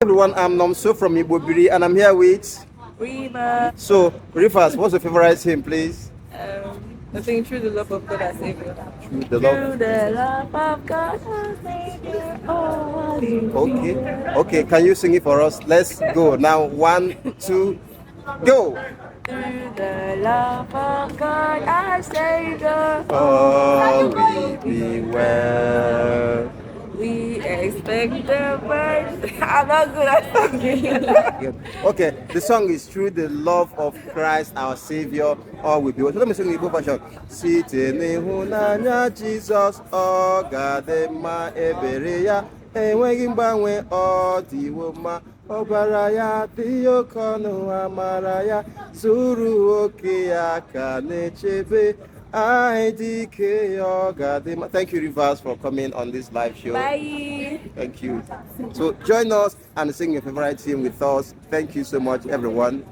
Everyone, I'm Nomso from Igbo and I'm here with Riva. So, Rivers, what's your favorite hymn, please? I think through the love of God our Savior. Through the love. Through the love of God our Savior. Oh, Okay. Can you sing it for us? Let's go now. 1, 2, go. Through the love of God our Savior. All will be well. We expect the best. I'm not good at singing. Okay, the song is Through the Love of Christ our Savior, all will be well. So let me sing the Igbo version. Site n'ịhụnanya Jisus Ọ gadi mma ebere ya enweghị mgbanwe ọ dịwo mma ọbara ya dị oke ọnụ amara ya zuru oke ya ka na-echebe. Thank you, Rivers, for coming on this live show. Bye. Thank you. So join us and sing your favorite hymn with us. Thank you so much, everyone.